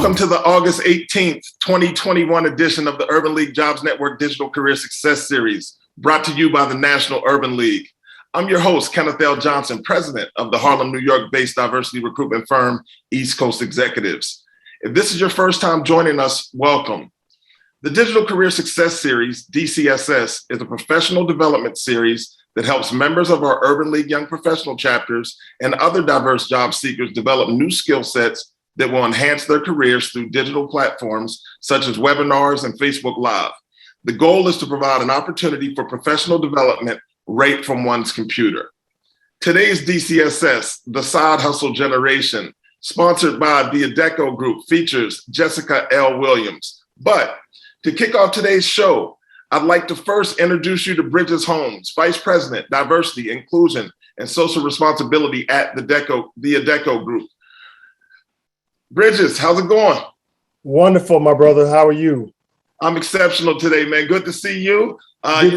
Welcome to the August 18th, 2021 edition of the Urban League Jobs Network Digital Career Success Series, brought to you by the National Urban League. I'm your host, Kenneth L. Johnson, president of the Harlem, New York-based diversity recruitment firm, East Coast Executives. If this is your first time joining us, welcome. The Digital Career Success Series, DCSS, is a professional development series that helps members of our Urban League Young Professional chapters and other diverse job seekers develop new skill sets that will enhance their careers through digital platforms such as webinars and Facebook Live. The goal is to provide an opportunity for professional development right from one's computer. Today's DCSS, the Side Hustle Generation, sponsored by the Adecco Group, features Jessica L. Williams. But to kick off today's show, I'd like to first introduce you to Bridges Holmes, Vice President, Diversity, Inclusion, and Social Responsibility at the Adecco Group. Bridges, how's it going? Wonderful, my brother. How are you? I'm exceptional today, man. Good to see you. I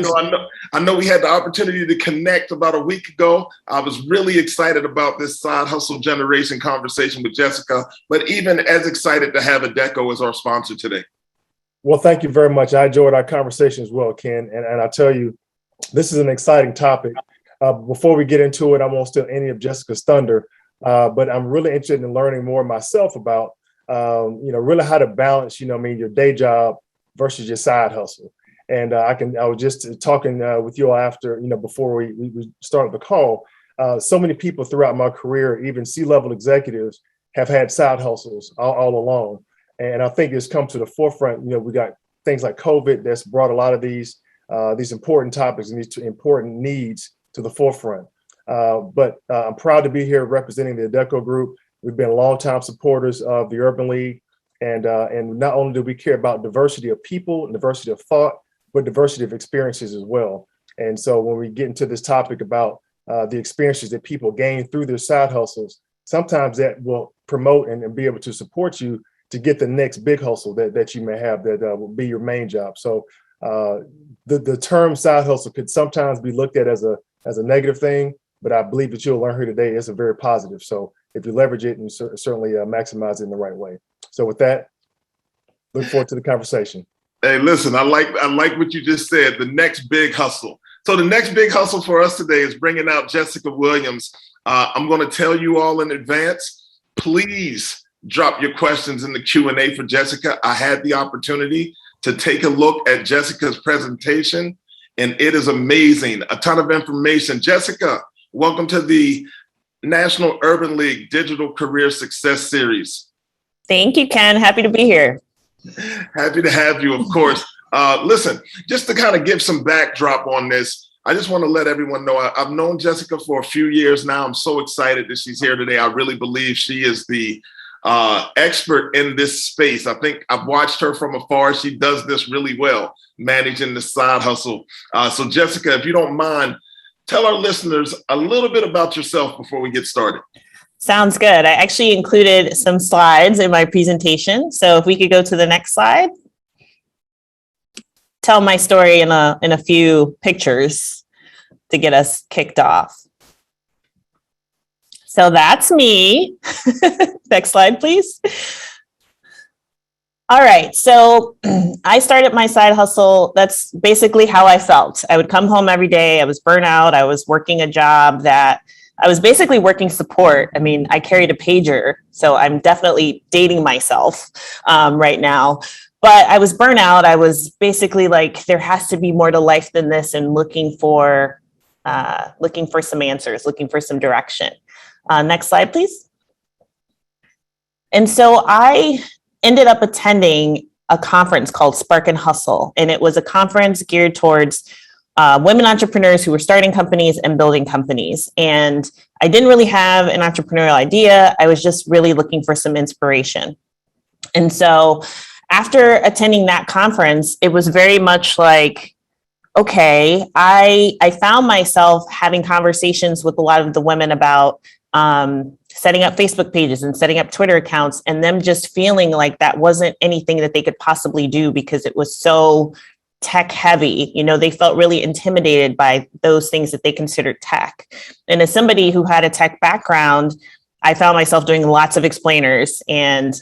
know we had the opportunity to connect about a week ago. I was really excited about this Side Hustle Generation conversation with Jessica, but even as excited to have Adecco as our sponsor today. Well, thank you very much. I enjoyed our conversation as well, Ken. And I tell you, this is an exciting topic. Before we get into it, I won't steal any of Jessica's thunder. But I'm really interested in learning more myself about, really how to balance, your day job versus your side hustle. And I was just talking with you all after, before we started the call. So many people throughout my career, even C-level executives, have had side hustles all along. And I think it's come to the forefront. We got things like COVID that's brought a lot of these important topics and these important needs to the forefront. But I'm proud to be here representing the Adecco Group. We've been longtime supporters of the Urban League. And not only do we care about diversity of people and diversity of thought, but diversity of experiences as well. And so when we get into this topic about the experiences that people gain through their side hustles, sometimes that will promote and be able to support you to get the next big hustle that you may have that will be your main job. So the term side hustle could sometimes be looked at as a negative thing, but I believe that you'll learn here today it's a very positive. So if you leverage it and certainly maximize it in the right way. So with that, look forward to the conversation. Hey, listen, I like what you just said, the next big hustle. So the next big hustle for us today is bringing out Jessica Williams. I'm going to tell you all in advance, please drop your questions in the Q&A for Jessica. I had the opportunity to take a look at Jessica's presentation, and it is amazing. A ton of information. Jessica, welcome to the National Urban League Digital Career Success Series. Thank you, Ken. Happy to be here. Happy to have you, of course. Listen, just to kind of give some backdrop on this, I just want to let everyone know I've known Jessica for a few years now. I'm so excited that she's here today. I really believe she is the expert in this space. I think I've watched her from afar. She does this really well, managing the side hustle. So Jessica, if you don't mind, tell our listeners a little bit about yourself before we get started. Sounds good. I actually included some slides in my presentation. So if we could go to the next slide. Tell my story in a few pictures to get us kicked off. So that's me. Next slide, please. All right. So I started my side hustle. That's basically how I felt. I would come home every day. I was burnt out. I was working a job that I was basically working support. I mean, I carried a pager, so I'm definitely dating myself right now. But I was burnt out. I was basically like, there has to be more to life than this, and looking for some answers, looking for some direction. Next slide, please. And so I ended up attending a conference called Spark and Hustle. And it was a conference geared towards women entrepreneurs who were starting companies and building companies. And I didn't really have an entrepreneurial idea. I was just really looking for some inspiration. And so after attending that conference, it was very much like, okay, I found myself having conversations with a lot of the women about setting up Facebook pages and setting up Twitter accounts, and them just feeling like that wasn't anything that they could possibly do because it was so tech heavy. They felt really intimidated by those things that they considered tech. And as somebody who had a tech background, I found myself doing lots of explainers and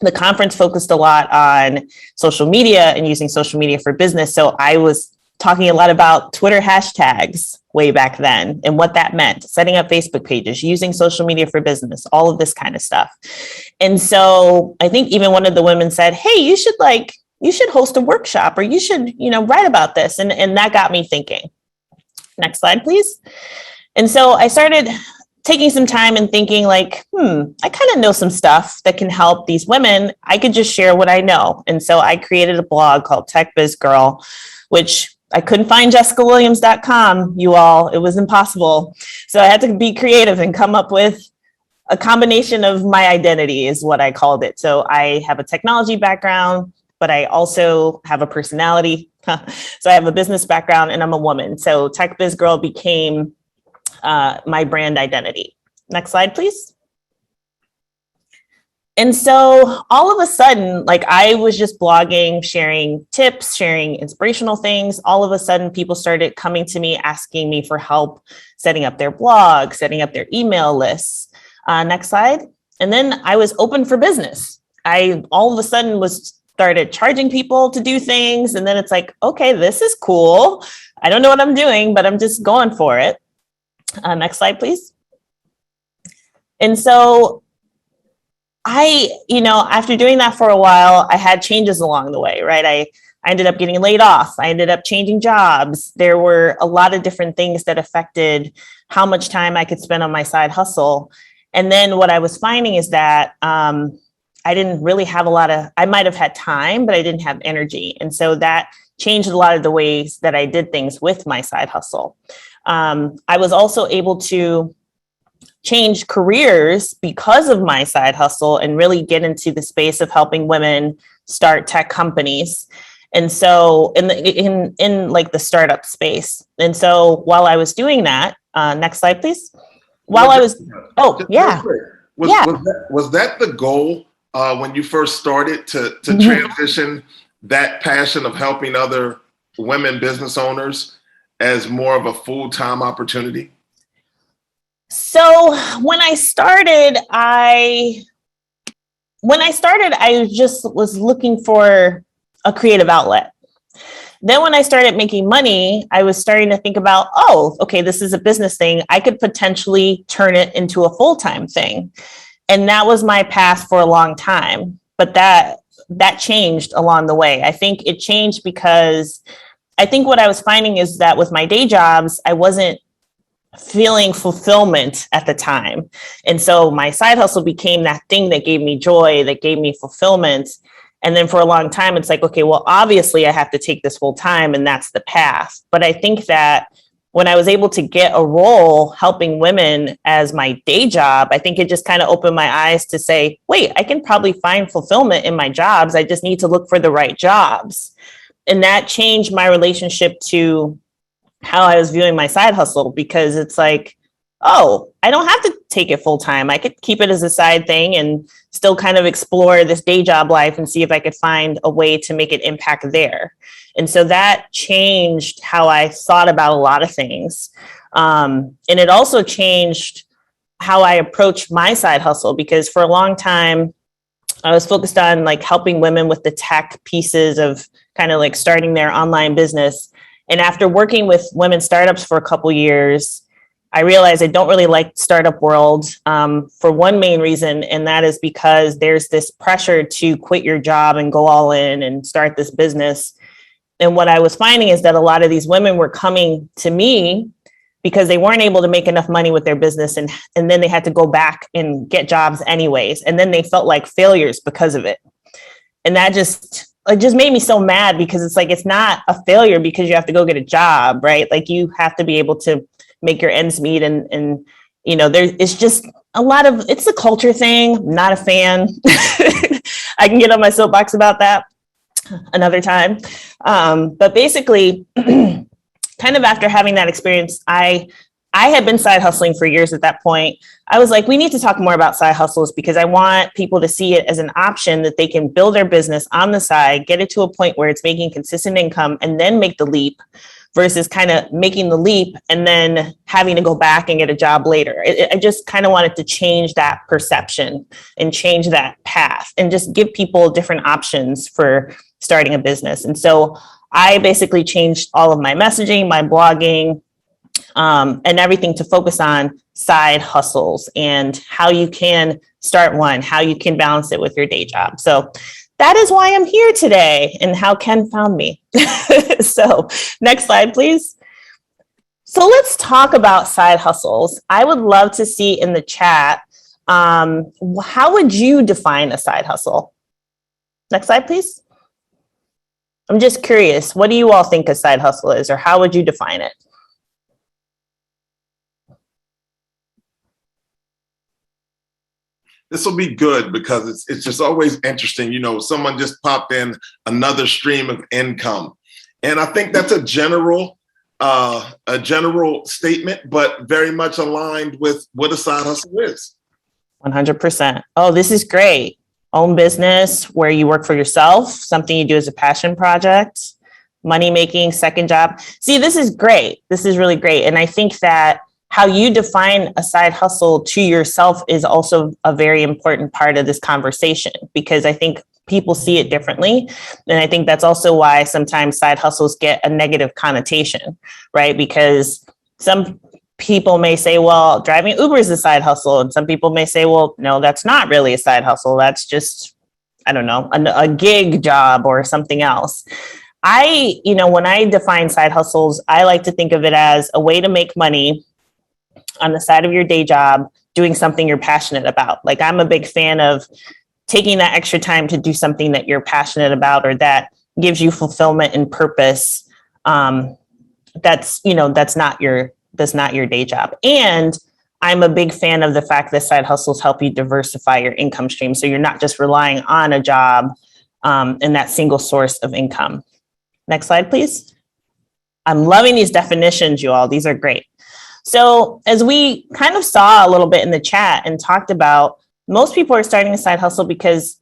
the conference focused a lot on social media and using social media for business. So I was talking a lot about Twitter hashtags way back then and what that meant, setting up Facebook pages, using social media for business, all of this kind of stuff. And so I think even one of the women said, hey, you should host a workshop, or you should, write about this. And that got me thinking. Next slide, please. And so I started taking some time and thinking like, I kind of know some stuff that can help these women. I could just share what I know. And so I created a blog called Tech Biz Gurl, which I couldn't find jessicawilliams.com, you all. It was impossible. So I had to be creative and come up with a combination of my identity is what I called it. So I have a technology background, but I also have a personality. So I have a business background and I'm a woman. So Tech Biz Gurl became my brand identity. Next slide, please. And so all of a sudden, like I was just blogging, sharing tips, sharing inspirational things. All of a sudden, people started coming to me, asking me for help, setting up their blog, setting up their email lists. Next slide. And then I was open for business. I all of a sudden started charging people to do things. And then it's like, okay, this is cool. I don't know what I'm doing, but I'm just going for it. Next slide, please. And so after doing that for a while, I had changes along the way, right? I ended up getting laid off. I ended up changing jobs. There were a lot of different things that affected how much time I could spend on my side hustle. And then what I was finding is that I didn't really have I might have had time, but I didn't have energy. And so that changed a lot of the ways that I did things with my side hustle. I was also able to change careers because of my side hustle and really get into the space of helping women start tech companies. And so in like the startup space. And so while I was doing that, next slide, please. Was that the goal when you first started to transition that passion of helping other women business owners as more of a full-time opportunity? So when I started, I just was looking for a creative outlet. Then when I started making money, I was starting to think about, okay, this is a business thing. I could potentially turn it into a full-time thing. And that was my path for a long time. But that changed along the way. I think it changed because I think what I was finding is that with my day jobs, I wasn't feeling fulfillment at the time. And so my side hustle became that thing that gave me joy, that gave me fulfillment. And then for a long time, it's like, okay, well, obviously I have to take this full time and that's the path. But I think that when I was able to get a role helping women as my day job, I think it just kind of opened my eyes to say, wait, I can probably find fulfillment in my jobs. I just need to look for the right jobs. And that changed my relationship to how I was viewing my side hustle, because it's like, I don't have to take it full time. I could keep it as a side thing and still kind of explore this day job life and see if I could find a way to make an impact there. And so that changed how I thought about a lot of things. And it also changed how I approached my side hustle, because for a long time, I was focused on like helping women with the tech pieces of kind of like starting their online business. And after working with women startups for a couple years, I realized I don't really like startup world for one main reason, and that is because there's this pressure to quit your job and go all in and start this business. And what I was finding is that a lot of these women were coming to me because they weren't able to make enough money with their business, and then they had to go back and get jobs anyways. And then they felt like failures because of it. And that just made me so mad, because it's like, it's not a failure because you have to go get a job, right? Like you have to be able to make your ends meet. And it's just it's a culture thing. I'm not a fan. I can get on my soapbox about that another time. But basically, kind of after having that experience, I had been side hustling for years at that point. I was like, we need to talk more about side hustles, because I want people to see it as an option that they can build their business on the side, get it to a point where it's making consistent income, and then make the leap versus kind of making the leap and then having to go back and get a job later. I just kind of wanted to change that perception and change that path and just give people different options for starting a business. And so I basically changed all of my messaging, my blogging, and everything to focus on side hustles and how you can start one, how you can balance it with your day job. So that is why I'm here today and how Ken found me. So next slide, please. So let's talk about side hustles. I would love to see in the chat, how would you define a side hustle? Next slide, please. I'm just curious, what do you all think a side hustle is, or how would you define it? This will be good because it's just always interesting. You know, someone just popped in another stream of income. And I think that's a general statement, but very much aligned with what a side hustle is. 100%. Oh, this is great. Own business where you work for yourself, something you do as a passion project, money making, second job. See, this is great. This is really great. And I think that how you define a side hustle to yourself is also a very important part of this conversation, because I think people see it differently. And I think that's also why sometimes side hustles get a negative connotation, right? Because some people may say, well, driving Uber is a side hustle. And some people may say, well, no, that's not really a side hustle. That's just, I don't know, a gig job or something else. When I define side hustles, I like to think of it as a way to make money on the side of your day job, doing something you're passionate about. Like, I'm a big fan of taking that extra time to do something that you're passionate about, or that gives you fulfillment and purpose. That's not your day job. And I'm a big fan of the fact that side hustles help you diversify your income stream. So you're not just relying on a job and that single source of income. Next slide, please. I'm loving these definitions, you all. These are great. So as we kind of saw a little bit in the chat and talked about, most people are starting a side hustle because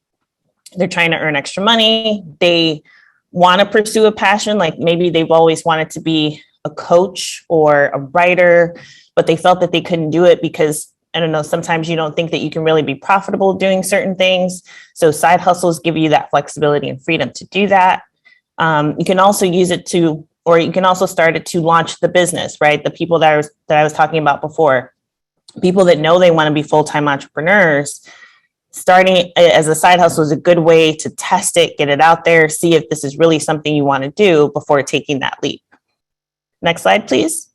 they're trying to earn extra money. They want to pursue a passion. Like, maybe they've always wanted to be a coach or a writer, but they felt that they couldn't do it because, I don't know, sometimes you don't think that you can really be profitable doing certain things. So side hustles give you that flexibility and freedom to do that. You can also use it to, or you can also start it to launch the business, right? The people that I was talking about before, people that know they want to be full-time entrepreneurs, starting as a side hustle is a good way to test it, get it out there, see if this is really something you want to do before taking that leap. Next slide, please.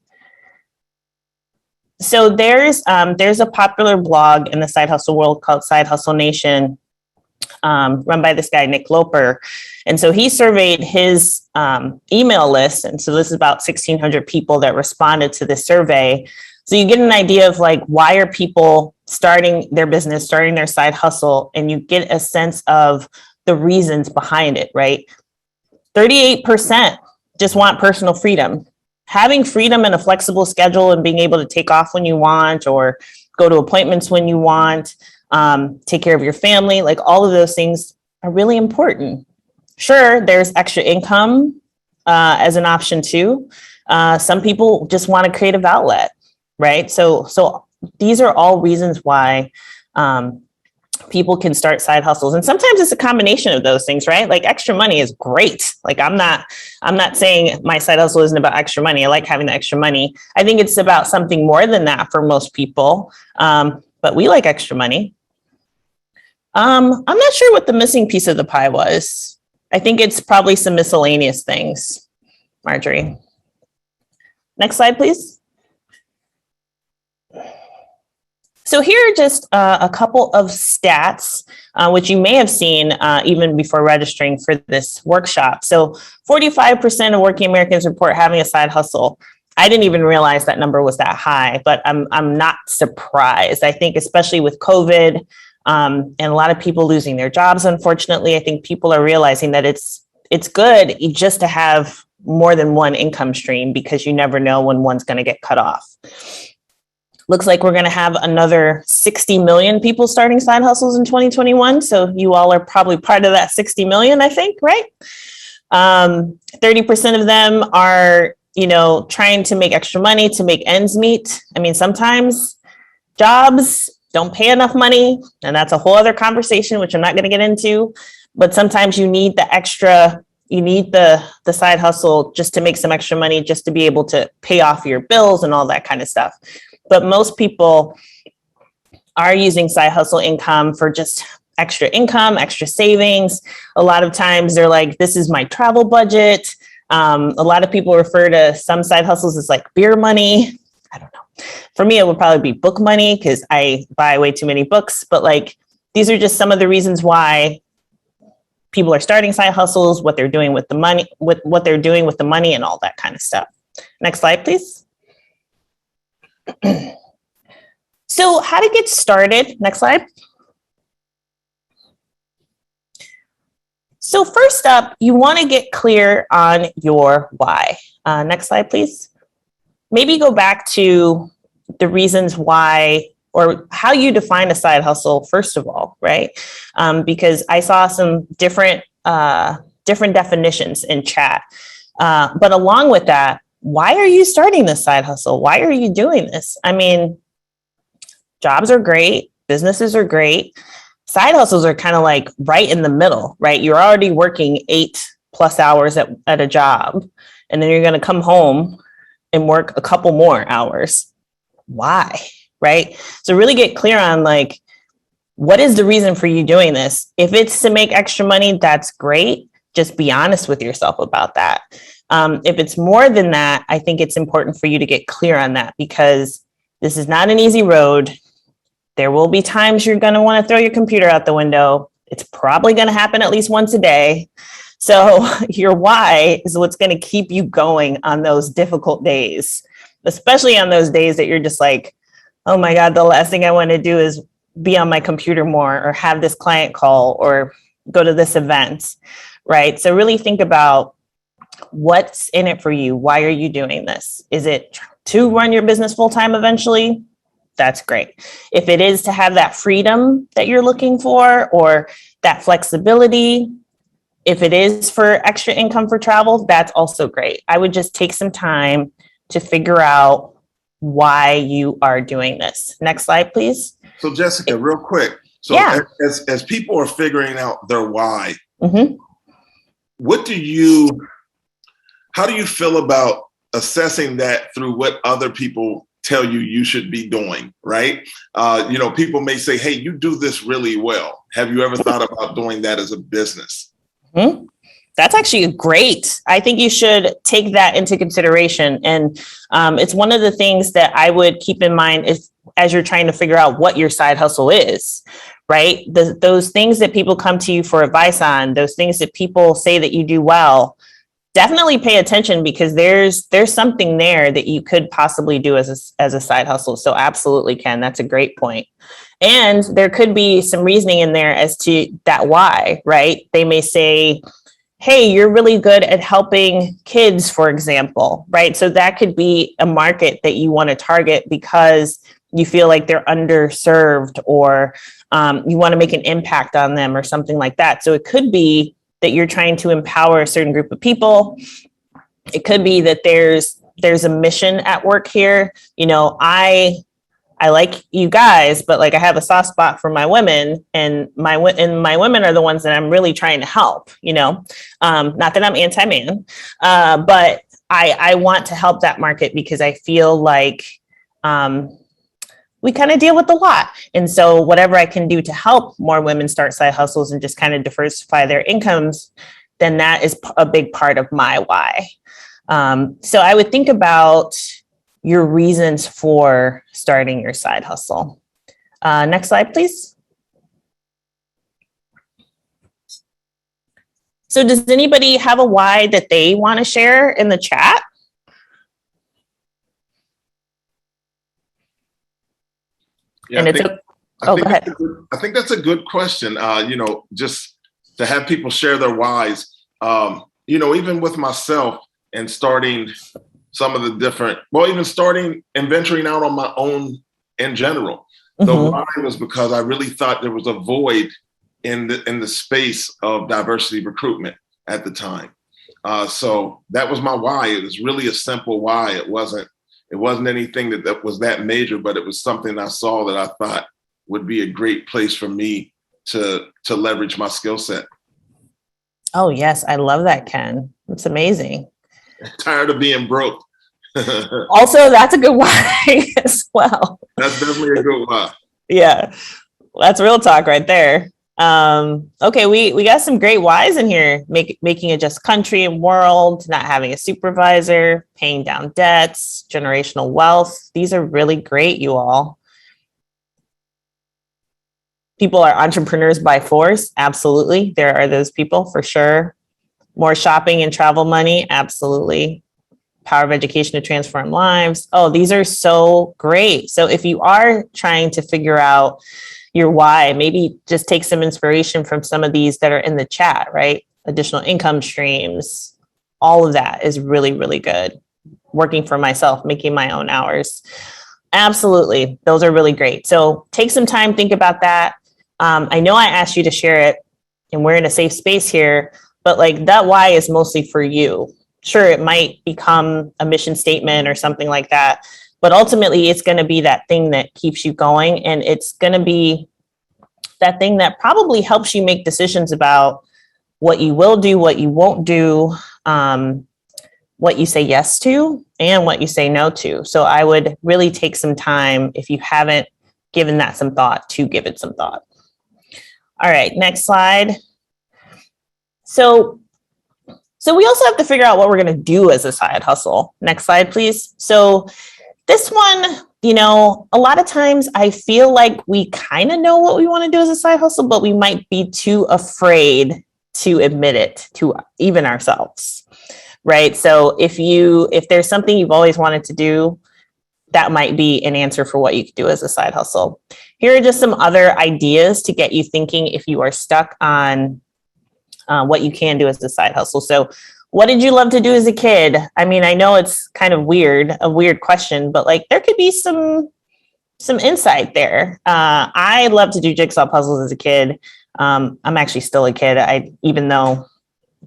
So there's a popular blog in the side hustle world called Side Hustle Nation, run by this guy, Nick Loper. And so he surveyed his email list. And so this is about 1,600 people that responded to this survey. So you get an idea of, like, why are people starting their business, starting their side hustle, and you get a sense of the reasons behind it, right? 38% just want personal freedom. Having freedom and a flexible schedule and being able to take off when you want, or go to appointments when you want, take care of your family, like, all of those things are really important. Sure, there's extra income as an option too. Some people just want a creative outlet, right? So these are all reasons why people can start side hustles. And sometimes it's a combination of those things, right? Like, extra money is great. Like, I'm not saying my side hustle isn't about extra money. I like having the extra money. I think it's about something more than that for most people. But we like extra money. I'm not sure what the missing piece of the pie was. I think it's probably some miscellaneous things, Marjorie. Next slide, please. So here are just a couple of stats, which you may have seen even before registering for this workshop. So 45% of working Americans report having a side hustle. I didn't even realize that number was that high, but I'm not surprised. I think especially with COVID and a lot of people losing their jobs, unfortunately, I think people are realizing that it's good just to have more than one income stream, because you never know when one's going to get cut off. Looks like we're going to have another 60 million people starting side hustles in 2021. So you all are probably part of that 60 million, I think, right? 30% of them are trying to make extra money to make ends meet. I mean, sometimes jobs don't pay enough money, and that's a whole other conversation, which I'm not going to get into. But sometimes you need the side hustle just to make some extra money, just to be able to pay off your bills and all that kind of stuff. But most people are using side hustle income for just extra income, extra savings. A lot of times they're like, this is my travel budget. A lot of people refer to some side hustles as like beer money. I don't know. For me, it would probably be book money because I buy way too many books. But like, these are just some of the reasons why people are starting side hustles, what they're doing with the money, and all that kind of stuff. Next slide, please. So how to get started. Next slide. So first up, you want to get clear on your why. Next slide, please. Maybe go back to the reasons why, or how you define a side hustle, first of all, right? Because I saw some different definitions in chat. But along with that, why are you starting this side hustle? Why are you doing this? I mean, jobs are great. Businesses are great. Side hustles are kind of like right in the middle, right? You're already working 8+ hours at a job, and then you're going to come home and work a couple more hours. Why? Right? So really get clear on like, what is the reason for you doing this? If it's to make extra money, that's great. Just be honest with yourself about that. If it's more than that, I think it's important for you to get clear on that, because this is not an easy road. There will be times you're going to want to throw your computer out the window. It's probably going to happen at least once a day. So your why is what's going to keep you going on those difficult days, especially on those days that you're just like, oh my God, the last thing I want to do is be on my computer more, or have this client call, or go to this event, right? So really think about what's in it for you. Why are you doing this? Is it to run your business full-time eventually? That's great. If it is to have that freedom that you're looking for, or that flexibility, if it is for extra income for travel, that's also great. I would just take some time to figure out why you are doing this. Next slide, please. So Jessica, real quick. So yeah. as people are figuring out their why, mm-hmm. How do you feel about assessing that through what other people tell you should be doing, right? People may say, hey, you do this really well. Have you ever thought about doing that as a business? Mm-hmm. That's actually great. I think you should take that into consideration. And it's one of the things that I would keep in mind as you're trying to figure out what your side hustle is, right? Those things that people come to you for advice on, those things that people say that you do well, definitely pay attention, because there's something there that you could possibly do as a side hustle. So absolutely, Ken, that's a great point. And there could be some reasoning in there as to that why, right? They may say, hey, you're really good at helping kids, for example, right? So that could be a market that you want to target because you feel like they're underserved, or you want to make an impact on them, or something like that. So it could be that you're trying to empower a certain group of people. It could be that there's a mission at work here. I like you guys, but like I have a soft spot for my women, and my women are the ones that I'm really trying to help, not that I'm anti-man, but I want to help that market because I feel like we kind of deal with a lot. And so whatever I can do to help more women start side hustles and just kind of diversify their incomes, then that is a big part of my why. So I would think about your reasons for starting your side hustle. Next slide, please. So does anybody have a why that they want to share in the chat? Yeah, and I think that's a good question. Just to have people share their whys. Even with myself and starting some of the different, even starting and venturing out on my own in general. Mm-hmm. The why was because I really thought there was a void in the space of diversity recruitment at the time. So that was my why. It was really a simple why. It wasn't anything that was that major, but it was something I saw that I thought would be a great place for me to leverage my skill set. Oh, yes. I love that, Ken. It's amazing. Tired of being broke. Also, that's a good why as well. That's definitely a good why. Yeah, that's real talk right there. Okay, we got some great whys in here. Making a just country and world, not having a supervisor, paying down debts, generational wealth. These are really great, you all. People are entrepreneurs by force. Absolutely. There are those people for sure. More shopping and travel money. Absolutely. Power of education to transform lives. Oh, these are so great. So if you are trying to figure out your why, maybe just take some inspiration from some of these that are in the chat, right? Additional income streams, all of that is really, really good. Working for myself, making my own hours. Absolutely. Those are really great. So take some time, think about that. I know I asked you to share it and we're in a safe space here, but like that why is mostly for you. Sure, it might become a mission statement or something like that, but ultimately it's going to be that thing that keeps you going. And it's going to be that thing that probably helps you make decisions about what you will do, what you won't do, what you say yes to, and what you say no to. So I would really take some time, if you haven't given that some thought, to give it some thought. All right, next slide. So we also have to figure out what we're going to do as a side hustle. Next slide, please. So this one, a lot of times I feel like we kind of know what we want to do as a side hustle, but we might be too afraid to admit it to even ourselves, right? So if there's something you've always wanted to do, that might be an answer for what you could do as a side hustle. Here are just some other ideas to get you thinking if you are stuck on what you can do as a side hustle. So what did you love to do as a kid? I mean, I know it's kind of a weird question, but like there could be some insight there. I love to do jigsaw puzzles as a kid. I'm actually still a kid, even though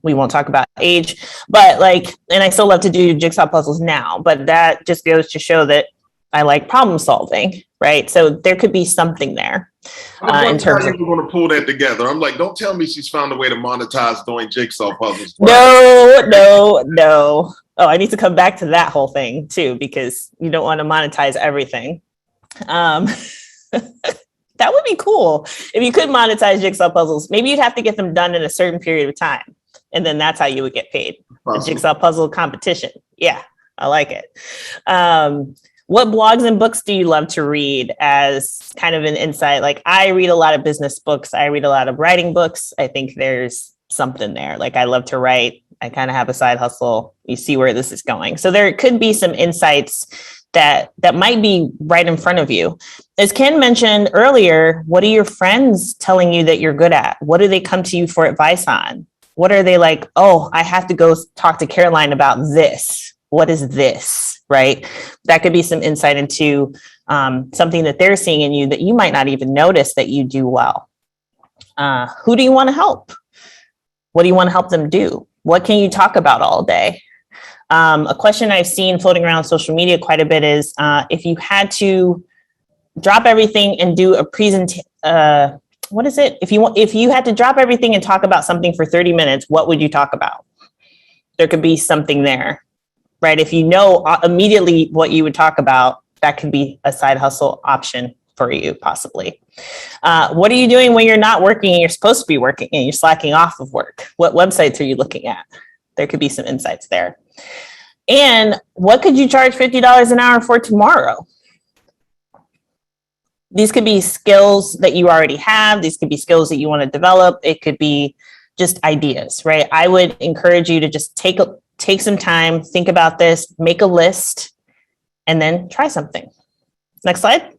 we won't talk about age, but and I still love to do jigsaw puzzles now, but that just goes to show that I like problem solving, right? So there could be something there. In terms of going to pull that together. I'm like, don't tell me she's found a way to monetize doing jigsaw puzzles. No. Oh, I need to come back to that whole thing too, because you don't want to monetize everything. That would be cool if you could monetize jigsaw puzzles. Maybe you'd have to get them done in a certain period of time, and then that's how you would get paid. A jigsaw puzzle competition. Yeah, I like it. What blogs and books do you love to read as kind of an insight? Like I read a lot of business books. I read a lot of writing books. I think there's something there. Like I love to write. I kind of have a side hustle. You see where this is going. So there could be some insights that might be right in front of you. As Ken mentioned earlier, what are your friends telling you that you're good at? What do they come to you for advice on? What are they like? Oh, I have to go talk to Caroline about this. What is this? Right? That could be some insight into something that they're seeing in you that you might not even notice that you do well. Who do you want to help? What do you want to help them do? What can you talk about all day? A question I've seen floating around social media quite a bit is if you had to drop everything and do a presentation, what is it? If you had to drop everything and talk about something for 30 minutes, what would you talk about? There could be something there. Right? If you know immediately what you would talk about, that could be a side hustle option for you, possibly. What are you doing when you're not working and you're supposed to be working and you're slacking off of work? What websites are you looking at? There could be some insights there. And what could you charge $50 an hour for tomorrow? These could be skills that you already have. These could be skills that you want to develop. It could be just ideas, right? I would encourage you to just take some time, think about this, make a list, and then try something. Next slide.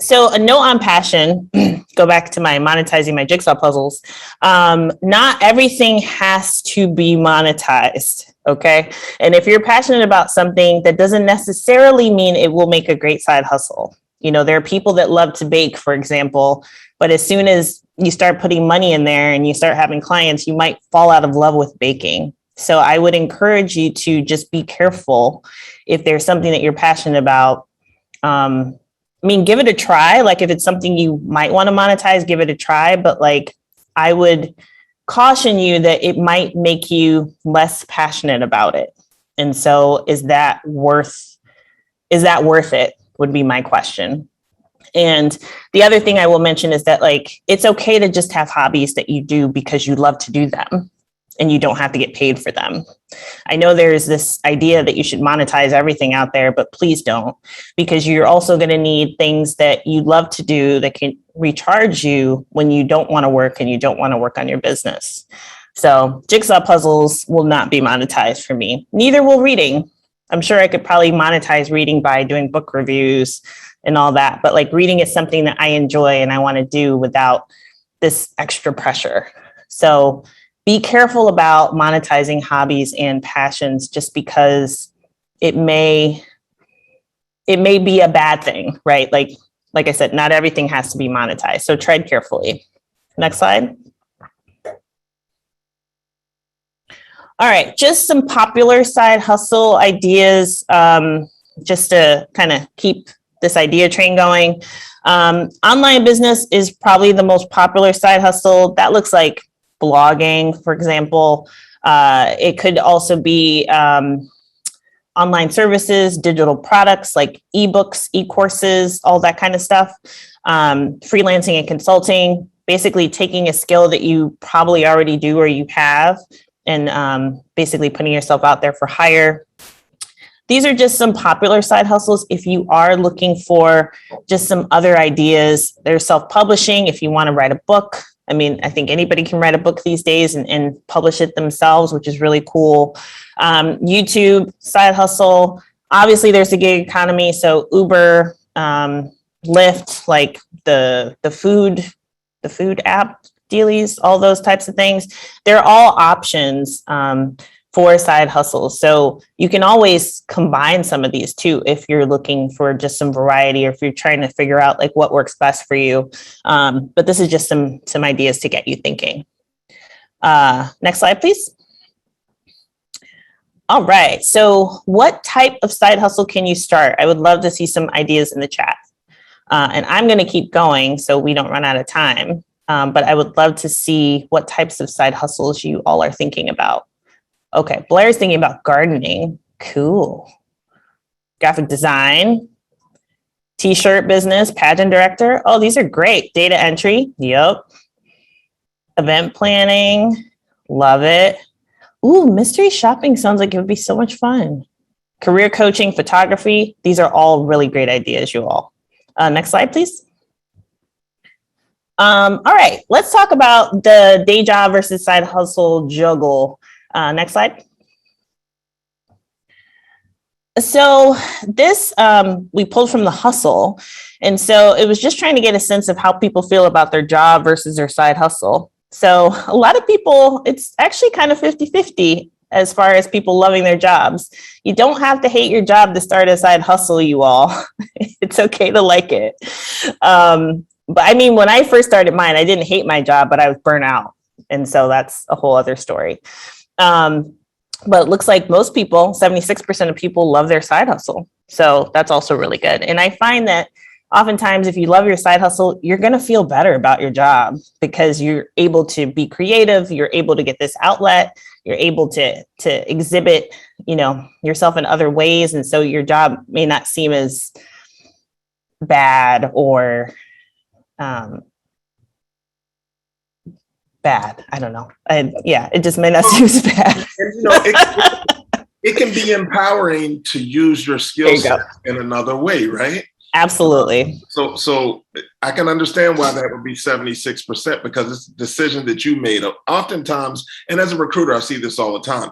So a note on passion, go back to my monetizing my jigsaw puzzles. Not everything has to be monetized, okay? And if you're passionate about something, that doesn't necessarily mean it will make a great side hustle. There are people that love to bake, for example, but as soon as you start putting money in there and you start having clients, you might fall out of love with baking. So I would encourage you to just be careful if there's something that you're passionate about. I mean, give it a try. Like if it's something you might want to monetize, give it a try. But like, I would caution you that it might make you less passionate about it. And so is that worth it would be my question. And the other thing I will mention is that like, it's okay to just have hobbies that you do because you love to do them and you don't have to get paid for them. I know there's this idea that you should monetize everything out there, but please don't, because you're also going to need things that you love to do that can recharge you when you don't want to work and you don't want to work on your business. So jigsaw puzzles will not be monetized for me. Neither will reading. I'm sure I could probably monetize reading by doing book reviews and all that. But like reading is something that I enjoy and I want to do without this extra pressure. So be careful about monetizing hobbies and passions just because it may be a bad thing, right? Like I said, not everything has to be monetized. So tread carefully. Next slide. All right, just some popular side hustle ideas, just to kind of keep this idea train going. Online business is probably the most popular side hustle. That looks like blogging, for example. It could also be online services, digital products like ebooks, e-courses, all that kind of stuff. Freelancing and consulting, basically taking a skill that you probably already do or you have and basically putting yourself out there for hire. These are just some popular side hustles. If you are looking for just some other ideas, there's self-publishing. If you want to write a book, I mean, I think anybody can write a book these days and publish it themselves, which is really cool. YouTube, side hustle. Obviously, there's the gig economy. So Uber, Lyft, like the food app dealies, all those types of things. They're all options for side hustles. So you can always combine some of these too, if you're looking for just some variety or if you're trying to figure out like what works best for you. But this is just some ideas to get you thinking. Next slide, please. All right. So what type of side hustle can you start? I would love to see some ideas in the chat. And I'm going to keep going so we don't run out of time. But I would love to see what types of side hustles you all are thinking about. Okay, Blair's thinking about gardening. Cool. Graphic design, t-shirt business, pageant director. Oh, these are great. Data entry. Yep. Event planning. Love it. Ooh, mystery shopping sounds like it would be so much fun. Career coaching, photography. These are all really great ideas, you all. Next slide, please. All right, let's talk about the day job versus side hustle juggle. Next slide. So this, we pulled from The Hustle. And so it was just trying to get a sense of how people feel about their job versus their side hustle. So a lot of people, it's actually kind of 50-50 as far as people loving their jobs. You don't have to hate your job to start a side hustle, you all. It's okay to like it. But I mean, when I first started mine, I didn't hate my job, but I was burnt out. And so that's a whole other story. But it looks like most people, 76% of people love their side hustle. So that's also really good. And I find that oftentimes if you love your side hustle, you're going to feel better about your job because you're able to be creative. You're able to get this outlet. You're able to exhibit, yourself in other ways. And so your job may not seem as bad or bad. I don't know. It just may not seem as bad. It can be empowering to use your skill set in another way, right? Absolutely. So I can understand why that would be 76% because it's a decision that you made. Oftentimes, and as a recruiter, I see this all the time.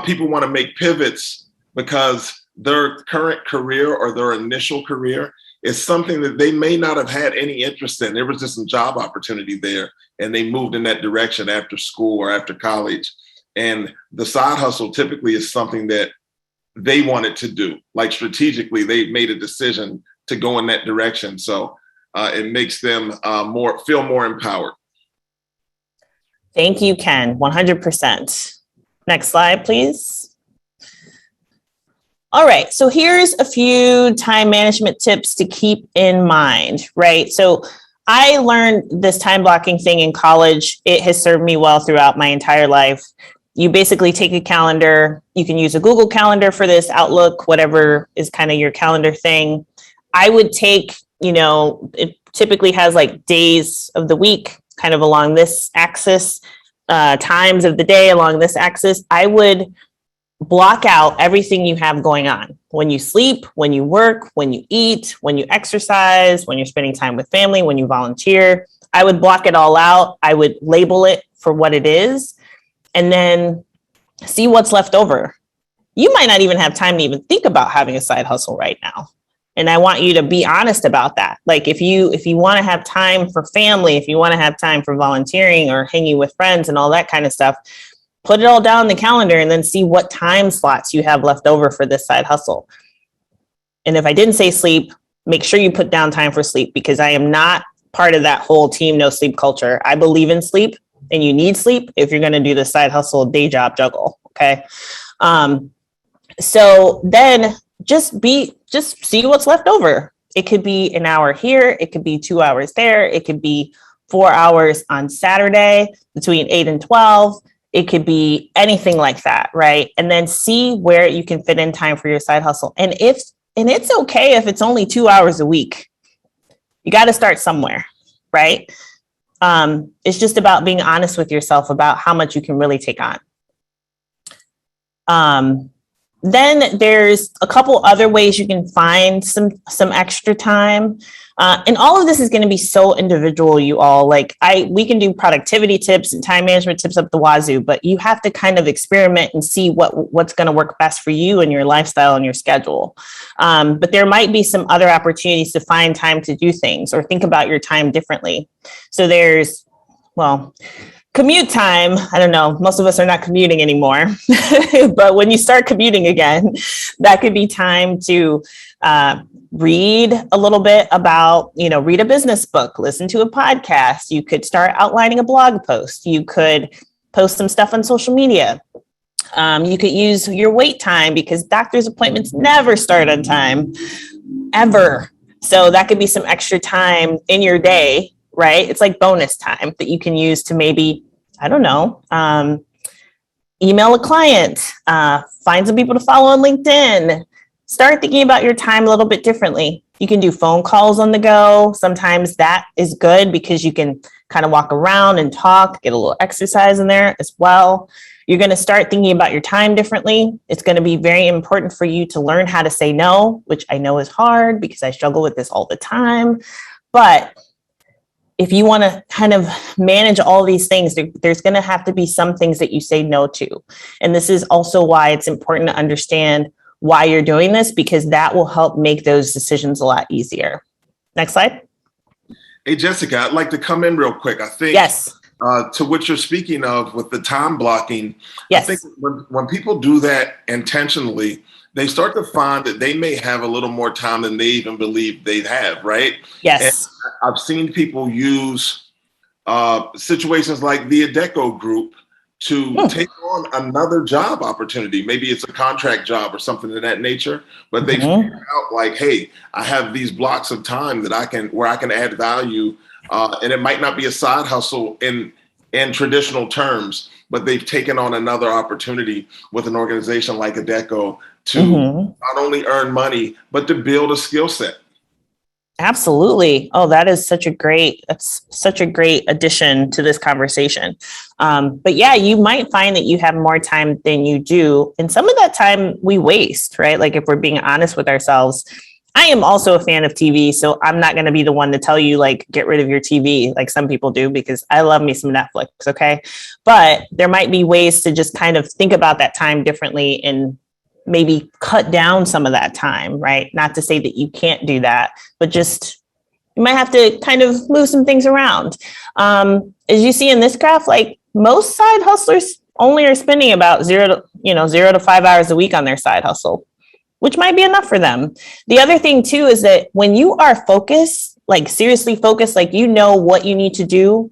People want to make pivots because their current career or their initial career is something that they may not have had any interest in. There was just some job opportunity there, and they moved in that direction after school or after college. And the side hustle typically is something that they wanted to do. Like strategically, they made a decision to go in that direction. So it makes them feel more empowered. Thank you, Ken. 100%. Next slide, please. All right. So here's a few time management tips to keep in mind, right? So I learned this time blocking thing in college. It has served me well throughout my entire life. You basically take a calendar. You can use a Google Calendar for this, Outlook, whatever is kind of your calendar thing. I would take, it typically has like days of the week kind of along this axis, times of the day along this axis. I would block out everything you have going on. When you sleep, when you work, when you eat, when you exercise, when you're spending time with family, when you volunteer. I would block it all out. I would label it for what it is, and then see what's left over. You might not even have time to even think about having a side hustle right now. And I want you to be honest about that. Like if you want to have time for family, if you want to have time for volunteering or hanging with friends and all that kind of stuff, put it all down in the calendar and then see what time slots you have left over for this side hustle. And if I didn't say sleep, make sure you put down time for sleep, because I am not part of that whole team no sleep culture. I believe in sleep, and you need sleep if you're going to do the side hustle, day job juggle. Okay. So then just see what's left over. It could be an hour here. It could be 2 hours there. It could be 4 hours on Saturday between 8 and 12. It could be anything like that, right? And then see where you can fit in time for your side hustle. And it's okay if it's only 2 hours a week. You got to start somewhere, right? It's just about being honest with yourself about how much you can really take on. Then there's a couple other ways you can find some extra time. And all of this is going to be so individual, you all. Like we can do productivity tips and time management tips up the wazoo, but you have to kind of experiment and see what's going to work best for you and your lifestyle and your schedule. But there might be some other opportunities to find time to do things or think about your time differently. So commute time, I don't know, most of us are not commuting anymore, but when you start commuting again, that could be time to read a little bit about, read a business book, listen to a podcast. You could start outlining a blog post. You could post some stuff on social media. You could use your wait time, because doctor's appointments never start on time, ever. So that could be some extra time in your day, right? It's like bonus time that you can use to maybe, I don't know, email a client, find some people to follow on LinkedIn, start thinking about your time a little bit differently. You can do phone calls on the go. Sometimes that is good because you can kind of walk around and talk, get a little exercise in there as well. You're going to start thinking about your time differently. It's going to be very important for you to learn how to say no, which I know is hard because I struggle with this all the time. But if you want to kind of manage all these things, there's going to have to be some things that you say no to. And this is also why it's important to understand why you're doing this, because that will help make those decisions a lot easier. Next slide. Hey, Jessica, I'd like to come in real quick. I think yes. To what you're speaking of with the time blocking, yes. I think when people do that intentionally, they start to find that they may have a little more time than they even believe they'd have, right? Yes. And I've seen people use situations like the Adecco group to take on another job opportunity. Maybe it's a contract job or something of that nature, but they figure out like, hey, I have these blocks of time that where I can add value. And it might not be a side hustle in traditional terms, but they've taken on another opportunity with an organization like Adecco to not only earn money, but to build a skill set. Absolutely. Oh, that's such a great addition to this conversation. But yeah, you might find that you have more time than you do. And some of that time we waste, right? Like if we're being honest with ourselves. I am also a fan of TV, so I'm not going to be the one to tell you like, get rid of your TV like some people do, because I love me some Netflix. Okay. But there might be ways to just kind of think about that time differently and maybe cut down some of that time, right? Not to say that you can't do that, but just you might have to kind of move some things around. As you see in this graph, like most side hustlers only are spending about 0 to 5 hours a week on their side hustle, which might be enough for them. The other thing too is that when you are focused, like seriously focused, like you know what you need to do,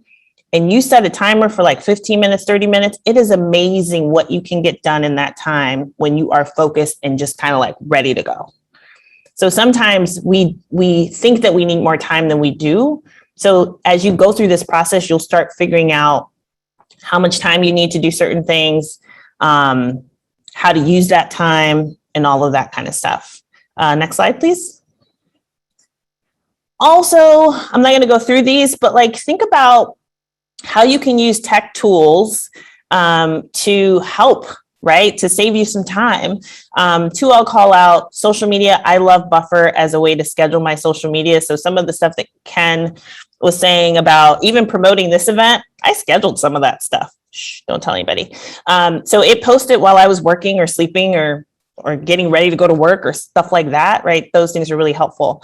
and you set a timer for like 15 minutes, 30 minutes, it is amazing what you can get done in that time when you are focused and just kind of like ready to go. So sometimes we think that we need more time than we do. So as you go through this process, you'll start figuring out how much time you need to do certain things, how to use that time, and all of that kind of stuff. Next slide, please. Also, I'm not going to go through these, but like think about how you can use tech tools to help, right? To save you some time. Two, I'll call out social media. I love Buffer as a way to schedule my social media. So some of the stuff that Ken was saying about even promoting this event, I scheduled some of that stuff. Shh, don't tell anybody. So it posted while I was working or sleeping or getting ready to go to work or stuff like that, right? Those things are really helpful.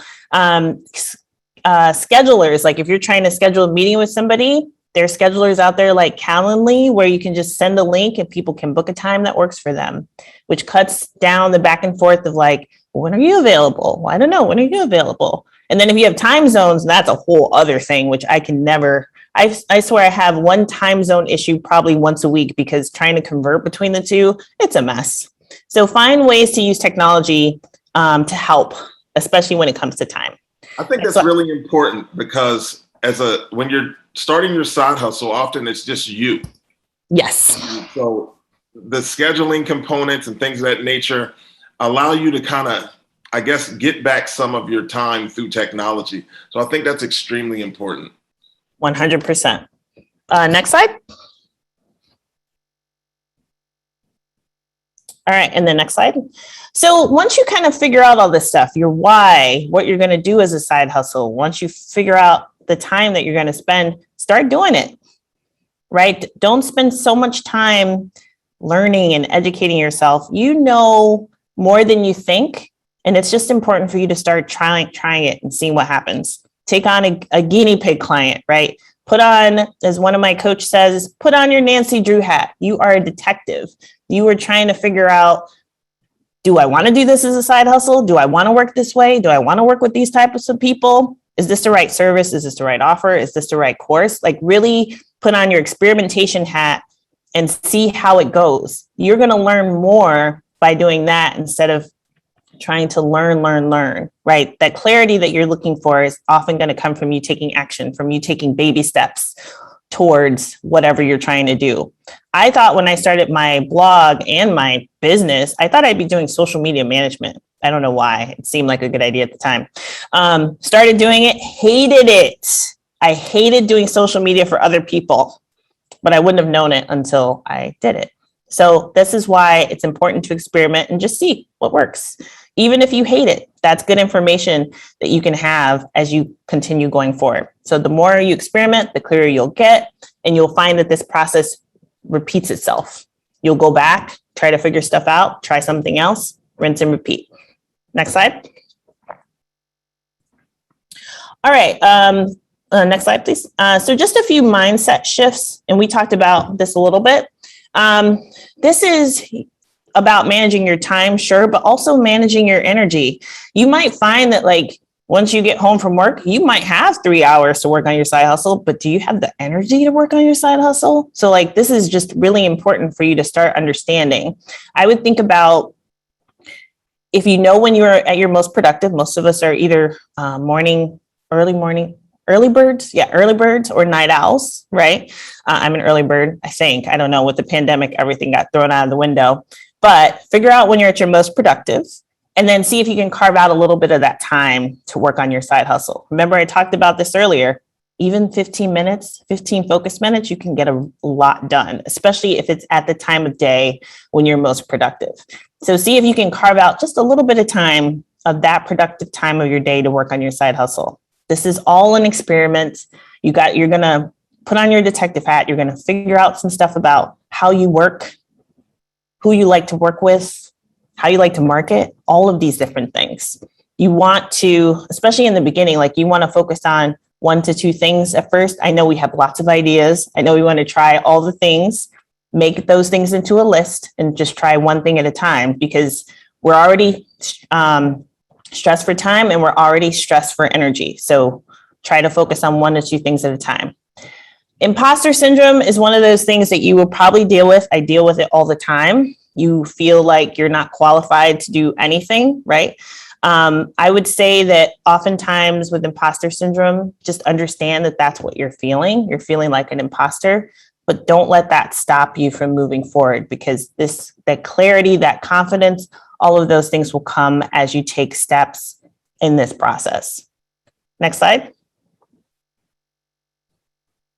Schedulers, like if you're trying to schedule a meeting with somebody, there's schedulers out there like Calendly where you can just send a link and people can book a time that works for them, which cuts down the back and forth of like, when are you available? Well, I don't know. When are you available? And then if you have time zones, that's a whole other thing, which I can never, I swear I have one time zone issue probably once a week because trying to convert between the two, it's a mess. So find ways to use technology to help, especially when it comes to time. I think that's really important because when you're starting your side hustle, often it's just you. Yes. So the scheduling components and things of that nature allow you to kind of, I guess, get back some of your time through technology. So I think that's extremely important. 100%. Next slide. All right, and the next slide. So once you kind of figure out all this stuff, your why, what you're going to do as a side hustle, once you figure out the time that you're going to spend, start doing it, right? Don't spend so much time learning and educating yourself. You know more than you think, and it's just important for you to start trying it and seeing what happens. Take on a guinea pig client, right? Put on, as one of my coach says, put on your Nancy Drew hat. You are a detective. You are trying to figure out, do I want to do this as a side hustle? Do I want to work this way? Do I want to work with these types of people? Is this the right service? Is this the right offer? Is this the right course? Like really put on your experimentation hat and see how it goes. You're going to learn more by doing that instead of trying to learn, right? That clarity that you're looking for is often going to come from you taking action, from you taking baby steps towards whatever you're trying to do. I thought when I started my blog and my business, I thought I'd be doing social media management. I don't know why. It seemed like a good idea at the time. Started doing it, hated it. I hated doing social media for other people, but I wouldn't have known it until I did it. So this is why it's important to experiment and just see what works. Even if you hate it, that's good information that you can have as you continue going forward. So the more you experiment, the clearer you'll get, and you'll find that this process repeats itself. You'll go back, try to figure stuff out, try something else, rinse and repeat. Next slide. All right, next slide, please. So just a few mindset shifts, and we talked about this a little bit. This is about managing your time, sure, but also managing your energy. You might find that like once you get home from work, you might have 3 hours to work on your side hustle, but do you have the energy to work on your side hustle? So like this is just really important for you to start understanding. I would think about if you know when you're at your most productive. Most of us are either early birds or night owls, right? I'm an early bird, I think. I don't know, with the pandemic, everything got thrown out of the window. But figure out when you're at your most productive and then see if you can carve out a little bit of that time to work on your side hustle. Remember, I talked about this earlier. Even 15 focus minutes, you can get a lot done, especially if it's at the time of day when you're most productive. So see if you can carve out just a little bit of time of that productive time of your day to work on your side hustle. This is all an experiment. You're going to put on your detective hat. You're going to figure out some stuff about how you work, who you like to work with, how you like to market, all of these different things. You want to, especially in the beginning, like you want to focus on 1 to 2 things at first. I know we have lots of ideas. I know we want to try all the things, make those things into a list and just try one thing at a time because we're already stressed for time and we're already stressed for energy. So try to focus on 1 to 2 things at a time. Imposter syndrome is one of those things that you will probably deal with. I deal with it all the time. You feel like you're not qualified to do anything, right? I would say that oftentimes with imposter syndrome, just understand that that's what you're feeling. You're feeling like an imposter, but don't let that stop you from moving forward, because that clarity, that confidence, all of those things will come as you take steps in this process. Next slide.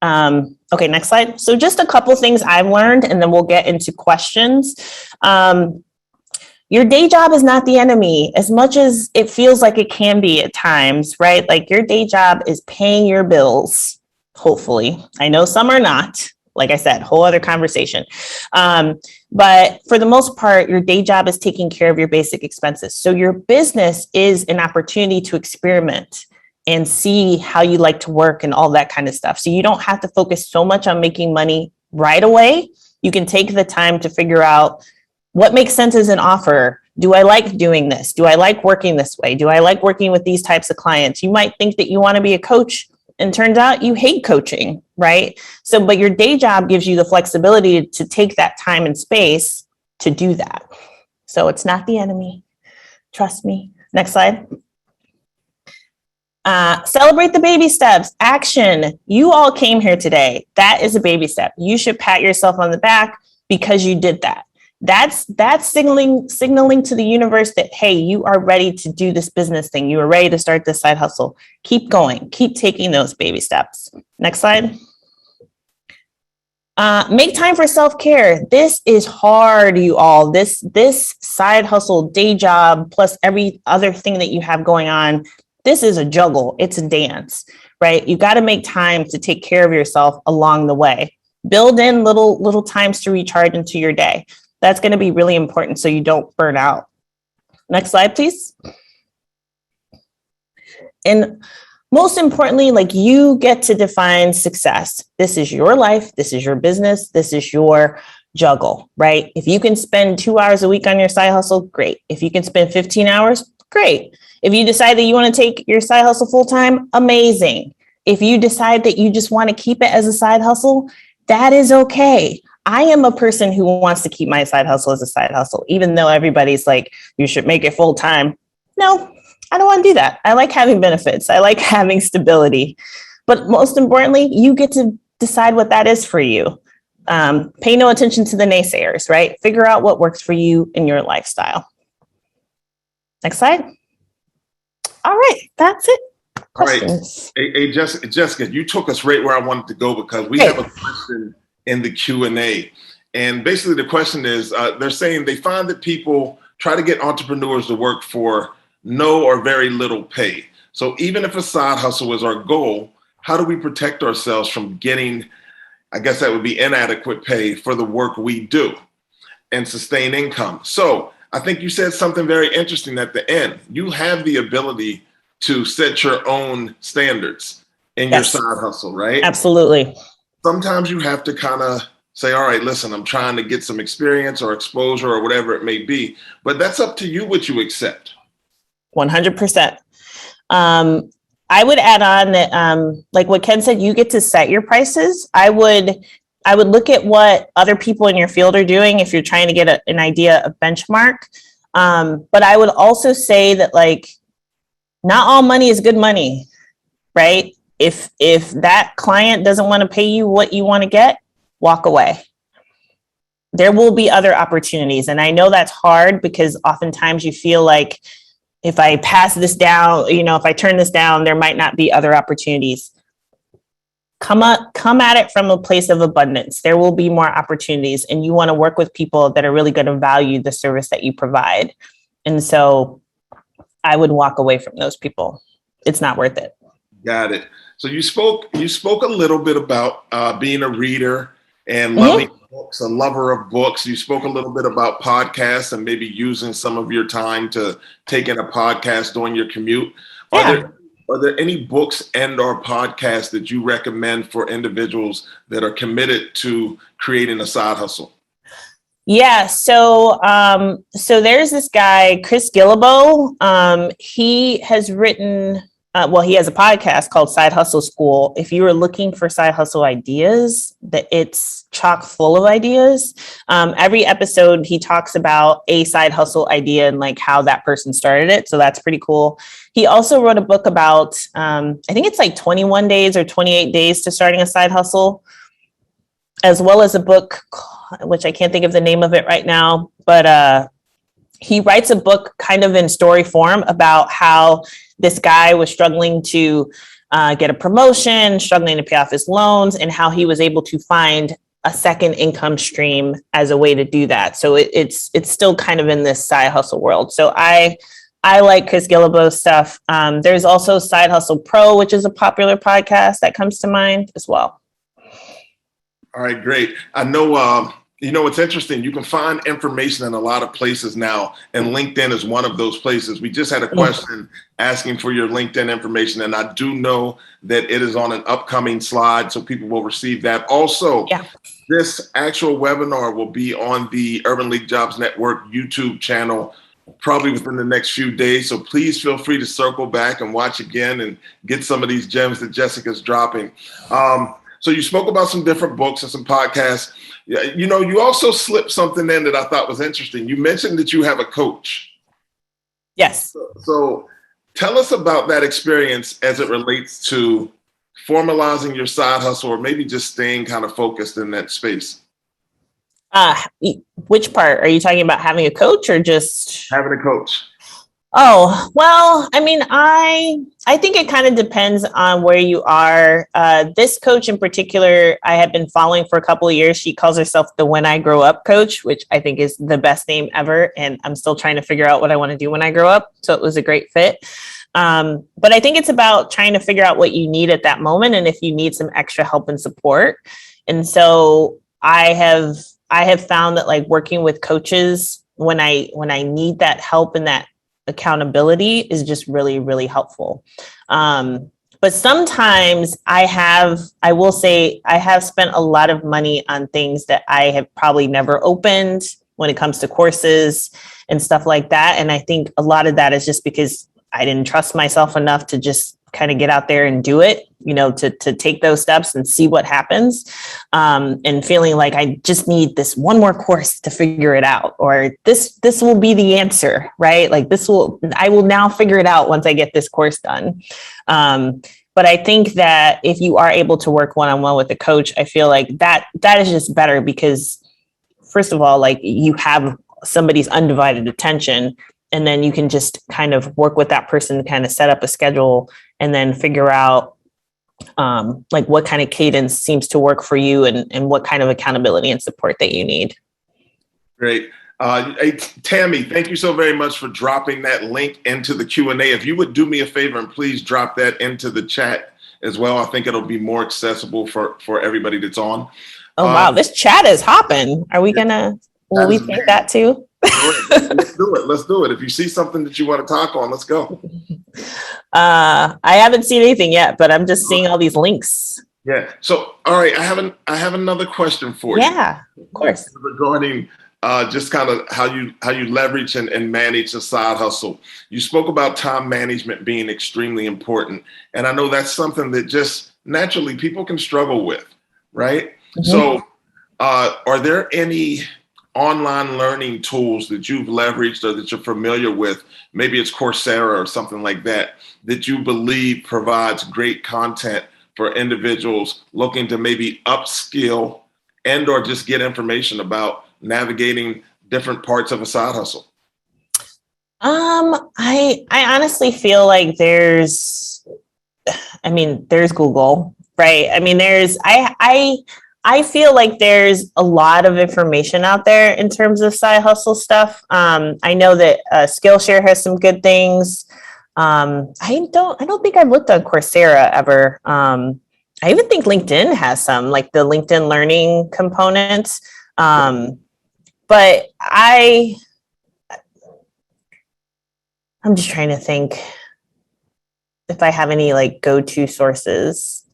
Okay, next slide. So just a couple things I've learned, and then we'll get into questions. Your day job is not the enemy, as much as it feels like it can be at times, right? Like your day job is paying your bills, hopefully. I know some are not. Like I said, whole other conversation. But for the most part, your day job is taking care of your basic expenses. So your business is an opportunity to experiment and see how you like to work and all that kind of stuff. So you don't have to focus so much on making money right away. You can take the time to figure out what makes sense as an offer. Do I like doing this? Do I like working this way? Do I like working with these types of clients? You might think that you want to be a coach, and turns out you hate coaching, right? So, but your day job gives you the flexibility to take that time and space to do that. So it's not the enemy. Trust me. Next slide. Celebrate the baby steps. Action. You all came here today. That is a baby step. You should pat yourself on the back because you did that. That's signaling to the universe that, hey, you are ready to do this business thing. You are ready to start this side hustle. Keep going. Keep taking those baby steps. Next slide. Make time for self-care. This is hard, you all. This side hustle, day job, plus every other thing that you have going on. This is a juggle. It's a dance, right? You got to make time to take care of yourself along the way. Build in little times to recharge into your day. That's going to be really important so you don't burn out. Next slide, please. And most importantly, like, you get to define success. This is your life. This is your business. This is your juggle, right? If you can spend 2 hours a week on your side hustle, great. If you can spend 15 hours, great. If you decide that you want to take your side hustle full time, amazing. If you decide that you just want to keep it as a side hustle, that is okay. I am a person who wants to keep my side hustle as a side hustle, even though everybody's like, you should make it full time. No, I don't want to do that. I like having benefits. I like having stability. But most importantly, you get to decide what that is for you. Pay no attention to the naysayers, right? Figure out what works for you in your lifestyle. Next slide. All right, that's it. Questions? All right. Hey, Jessica, you took us right where I wanted to go, because we have a question in the Q&A. And basically the question is, they're saying they find that people try to get entrepreneurs to work for no or very little pay. So even if a side hustle is our goal, how do we protect ourselves from getting, I guess that would be inadequate pay for the work we do and sustain income? So I think you said something very interesting at the end. You have the ability to set your own standards in your side hustle, right? Absolutely. Sometimes you have to kind of say, all right, listen, I'm trying to get some experience or exposure or whatever it may be, but that's up to you what you accept. 100%. I would add on that, like what Ken said, you get to set your prices. I would look at what other people in your field are doing if you're trying to get an idea of benchmark. But I would also say that, like, not all money is good money, right? If that client doesn't want to pay you what you want to get, walk away. There will be other opportunities. And I know that's hard, because oftentimes you feel like, if I pass this down, if I turn this down, there might not be other opportunities. Come at it from a place of abundance. There will be more opportunities, and you want to work with people that are really going to value the service that you provide. And so I would walk away from those people. It's not worth it. Got it. So you spoke a little bit about being a reader and loving books, a lover of books. You spoke a little bit about podcasts and maybe using some of your time to take in a podcast during your commute. Are there any books and or podcasts that you recommend for individuals that are committed to creating a side hustle? Yeah. So there's this guy, Chris Gillibo. He has written well, he has a podcast called Side Hustle School. If you were looking for side hustle ideas, that it's chock full of ideas. Every episode, he talks about a side hustle idea and like how that person started it. So that's pretty cool. He also wrote a book about, I think it's like 21 days or 28 days to starting a side hustle, as well as a book, which I can't think of the name of it right now, but he writes a book kind of in story form about how this guy was struggling to get a promotion, struggling to pay off his loans, and how he was able to find a second income stream as a way to do that. So it's still kind of in this side hustle world. So I like Chris Guillebeau's stuff. There's also Side Hustle Pro, which is a popular podcast that comes to mind as well. All right, great. I know, it's interesting. You can find information in a lot of places now, and LinkedIn is one of those places. We just had a question asking for your LinkedIn information, and I do know that it is on an upcoming slide, so people will receive that. Also, This actual webinar will be on the Urban League Jobs Network YouTube channel probably within the next few days, so please feel free to circle back and watch again and get some of these gems that Jessica's dropping. So you spoke about some different books and some podcasts. You also slipped something in that I thought was interesting. You mentioned that you have a coach. Yes. So tell us about that experience as it relates to formalizing your side hustle, or maybe just staying kind of focused in that space. Which part? Are you talking about having a coach or just having a coach? Oh, well, I mean, I think it kind of depends on where you are. This coach in particular, I have been following for a couple of years. She calls herself the When I Grow Up coach, which I think is the best name ever. And I'm still trying to figure out what I want to do when I grow up. So it was a great fit. But I think it's about trying to figure out what you need at that moment, and if you need some extra help and support. And so I have found that like working with coaches when I need that help and that accountability is just really, really helpful. But sometimes I will say I have spent a lot of money on things that I have probably never opened when it comes to courses and stuff like that. And I think a lot of that is just because I didn't trust myself enough to just kind of get out there and do it, to take those steps and see what happens. And feeling like I just need this one more course to figure it out, or this will be the answer, right? Like I will now figure it out once I get this course done. But I think that if you are able to work one-on-one with a coach, I feel like that is just better because, first of all, like you have somebody's undivided attention, and then you can just kind of work with that person to kind of set up a schedule and then figure out like what kind of cadence seems to work for you and what kind of accountability and support that you need. Great. Hey, Tammy, thank you so very much for dropping that link into the Q&A. If you would do me a favor and please drop that into the chat as well. I think it'll be more accessible for everybody that's on. Oh, wow. This chat is hopping. Are we will we take that too? Let's do it. If you see something that you want to talk on, let's go. I haven't seen anything yet, but I'm just seeing all these links. Yeah. So, all right, I have another question for you. Yeah, of course. Regarding just kind of how you leverage and manage a side hustle. You spoke about time management being extremely important, and I know that's something that just naturally people can struggle with, right? Mm-hmm. So, are there any online learning tools that you've leveraged or that you're familiar with, maybe it's Coursera or something like that you believe provides great content for individuals looking to maybe upskill and or just get information about navigating different parts of a side hustle? I honestly feel like there's Google, right? I mean, I feel like there's a lot of information out there in terms of side hustle stuff. I know that Skillshare has some good things. I don't think I've looked on Coursera ever. I even think LinkedIn has some, like the LinkedIn learning components. But I'm just trying to think if I have any like go-to sources.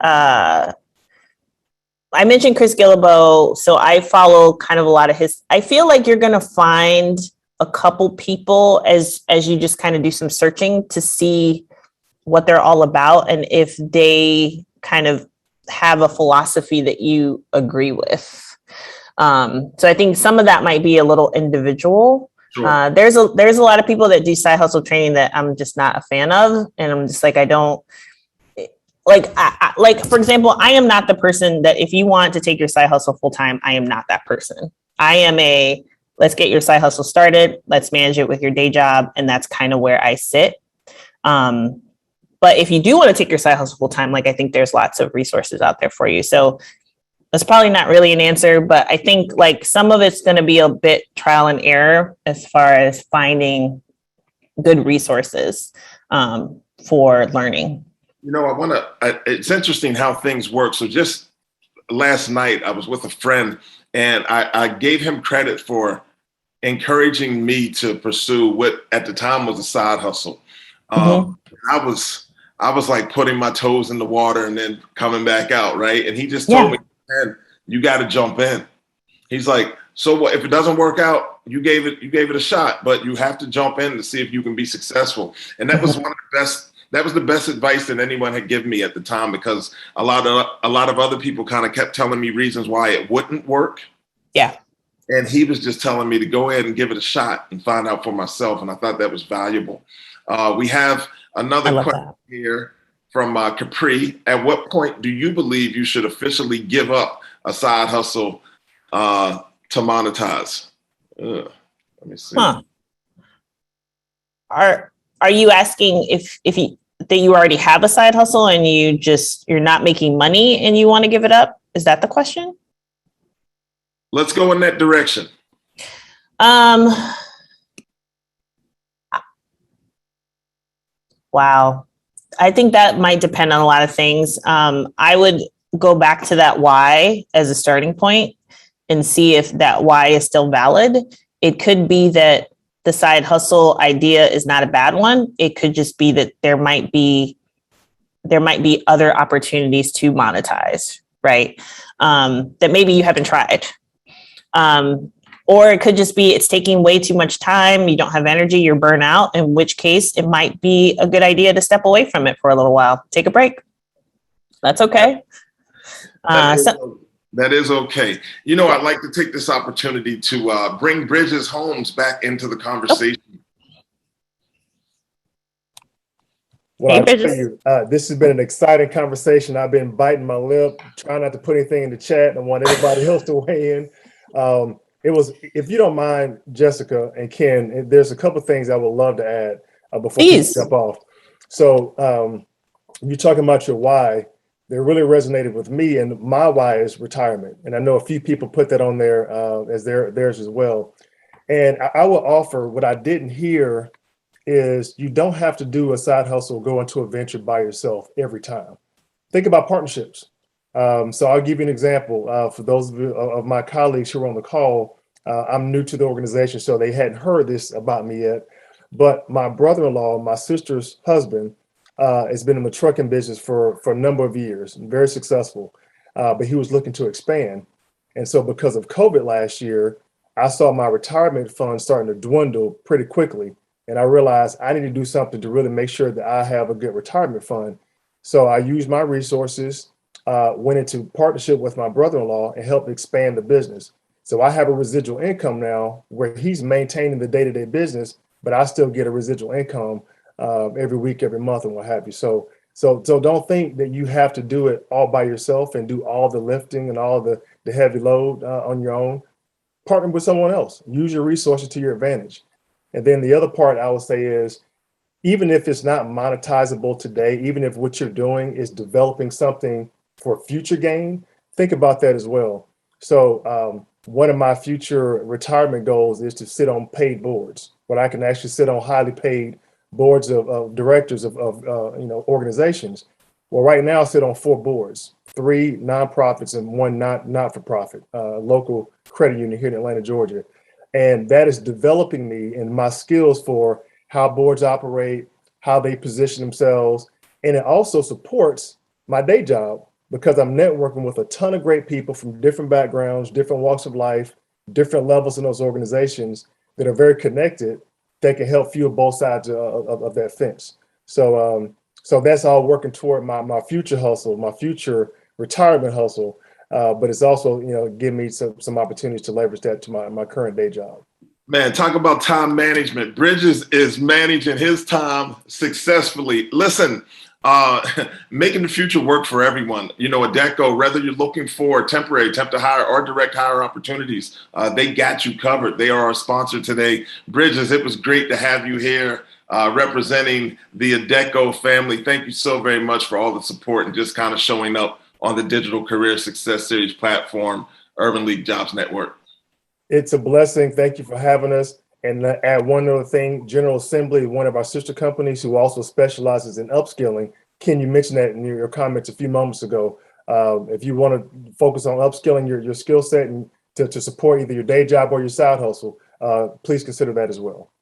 I mentioned Chris Guillebeau, so I follow kind of a lot of his. I feel like you're going to find a couple people as you just kind of do some searching to see what they're all about and if they kind of have a philosophy that you agree with. So I think some of that might be a little individual. Sure. There's a lot of people that do side hustle training that I'm just not a fan of, and I'm just like, I don't like. Like for example, I am not the person that if you want to take your side hustle full time, I am not that person. I am a let's get your side hustle started, let's manage it with your day job, and that's kind of where I sit. But if you do want to take your side hustle full time, like I think there's lots of resources out there for you. So that's probably not really an answer, but I think like some of it's going to be a bit trial and error as far as finding good resources for learning. You know, it's interesting how things work. So just last night, I was with a friend and I gave him credit for encouraging me to pursue what at the time was a side hustle. I was like putting my toes in the water and then coming back out, right? And he just told me, man, you got to jump in. He's like, so what if it doesn't work out? You gave it a shot, but you have to jump in to see if you can be successful. And that was one of the best. That was the best advice that anyone had given me at the time, because a lot of other people kind of kept telling me reasons why it wouldn't work. Yeah. And he was just telling me to go ahead and give it a shot and find out for myself. And I thought that was valuable. We have another question here from Capri. At what point do you believe you should officially give up a side hustle to monetize? Let me see. Huh. Are you asking if you already have a side hustle and you're not making money and you want to give it up? Is that the question? Let's go in that direction. Wow. I think that might depend on a lot of things. I would go back to that why as a starting point and see if that why is still valid. It could be that the side hustle idea is not a bad one. It could just be that there might be other opportunities to monetize, right? That maybe you haven't tried. Or it could just be it's taking way too much time. You don't have energy, you're burnt out, in which case it might be a good idea to step away from it for a little while. Take a break. That's okay. That is okay. You know, I'd like to take this opportunity to bring Bridges Holmes back into the conversation. Well, I tell you, this has been an exciting conversation. I've been biting my lip, trying not to put anything in the chat. I want everybody else to weigh in. It was, if you don't mind, Jessica and Ken, there's a couple of things I would love to add before we step off. So you're talking about your why. They really resonated with me, and my why is retirement. And I know a few people put that on there as theirs as well. And I will offer what I didn't hear is you don't have to do a side hustle, go into a venture by yourself every time. Think about partnerships. So I'll give you an example. For those of my colleagues who are on the call, I'm new to the organization, so they hadn't heard this about me yet. But my brother-in-law, my sister's husband, has been in the trucking business for a number of years, and very successful, but he was looking to expand. And so because of COVID last year, I saw my retirement fund starting to dwindle pretty quickly. And I realized I need to do something to really make sure that I have a good retirement fund. So I used my resources, went into partnership with my brother-in-law and helped expand the business. So I have a residual income now where he's maintaining the day-to-day business, but I still get a residual income every week, every month, and what have you. So don't think that you have to do it all by yourself and do all the lifting and all the heavy load on your own. Partner with someone else. Use your resources to your advantage. And then the other part I would say is, even if it's not monetizable today, even if what you're doing is developing something for future gain, think about that as well. So one of my future retirement goals is to sit on paid boards, where I can actually sit on highly paid boards of directors of organizations. Well, right now I sit on 4 boards, 3 nonprofits and 1 not-for-profit, local credit union here in Atlanta, Georgia. And that is developing me and my skills for how boards operate, how they position themselves. And it also supports my day job because I'm networking with a ton of great people from different backgrounds, different walks of life, different levels in those organizations that are very connected that can help fuel both sides of that fence. So So that's all working toward my future hustle, my future retirement hustle. But it's also, give me some opportunities to leverage that to my current day job. Man, talk about time management. Bridges is managing his time successfully. Listen, making the future work for everyone. Adecco, whether you're looking for temporary, temp to hire, or direct hire opportunities, they got you covered. They are our sponsor today. Bridges, it was great to have you here representing the Adecco family. Thank you so very much for all the support and just kind of showing up on the Digital Career Success Series platform, Urban League Jobs Network. It's a blessing. Thank you for having us. And add one other thing, General Assembly, one of our sister companies who also specializes in upskilling. Ken, you mentioned that in your comments a few moments ago. If you want to focus on upskilling your skill set and to support either your day job or your side hustle, please consider that as well.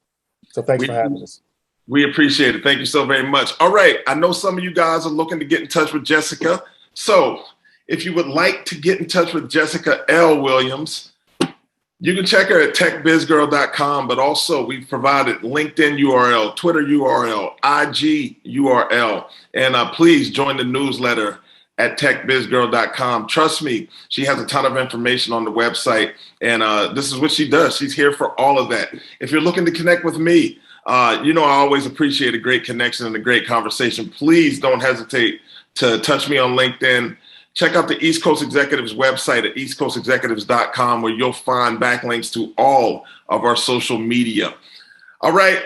So thanks for having us. We appreciate it. Thank you so very much. All right. I know some of you guys are looking to get in touch with Jessica. So if you would like to get in touch with Jessica L. Williams, you can check her at techbizgurl.com, but also we've provided LinkedIn URL, Twitter URL, IG URL, and please join the newsletter at techbizgurl.com. Trust me, she has a ton of information on the website, and this is what she does. She's here for all of that. If you're looking to connect with me, I always appreciate a great connection and a great conversation. Please don't hesitate to touch me on LinkedIn. Check out the East Coast Executives website at eastcoastexecutives.com, where you'll find backlinks to all of our social media. All right,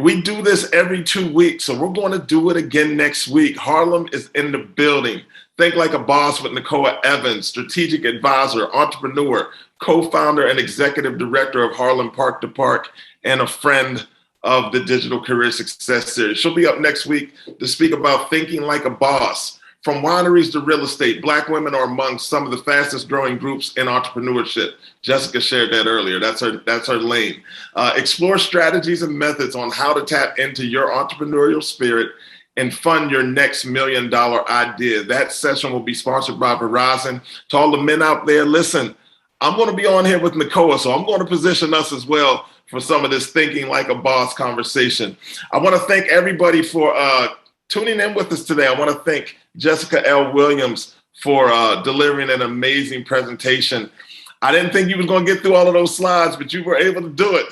we do this every 2 weeks, so we're going to do it again next week. Harlem is in the building. Think Like a Boss with Nicoa Evans, strategic advisor, entrepreneur, co-founder and executive director of Harlem Park to Park, and a friend of the Digital Career Success Series. She'll be up next week to speak about thinking like a boss. From wineries to real estate, Black women are among some of the fastest growing groups in entrepreneurship. Jessica shared that earlier. That's her lane. Explore strategies and methods on how to tap into your entrepreneurial spirit and fund your next $1 million idea. That session will be sponsored by Verizon. To all the men out there, listen, I'm going to be on here with Nicoa, so I'm going to position us as well for some of this thinking like a boss conversation. I want to thank everybody for tuning in with us today. I want to thank Jessica L. Williams for delivering an amazing presentation. I didn't think you was going to get through all of those slides, but you were able to do it.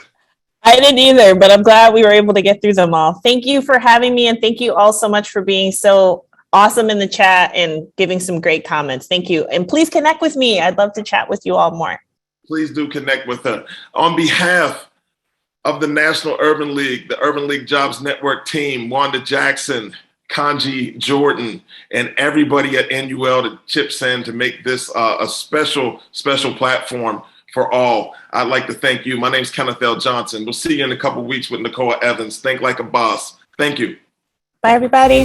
I didn't either, but I'm glad we were able to get through them all. Thank you for having me, and thank you all so much for being so awesome in the chat and giving some great comments. Thank you. And please connect with me. I'd love to chat with you all more. Please do connect with her. On behalf of the National Urban League, the Urban League Jobs Network team, Wanda Jackson, Kanji Jordan, and everybody at NUL that chips in to make this a special platform for all, I'd like to thank you. My name's Kenneth L. Johnson. We'll see you in a couple of weeks with Nicoa Evans. Think Like a Boss. Thank you. Bye, everybody.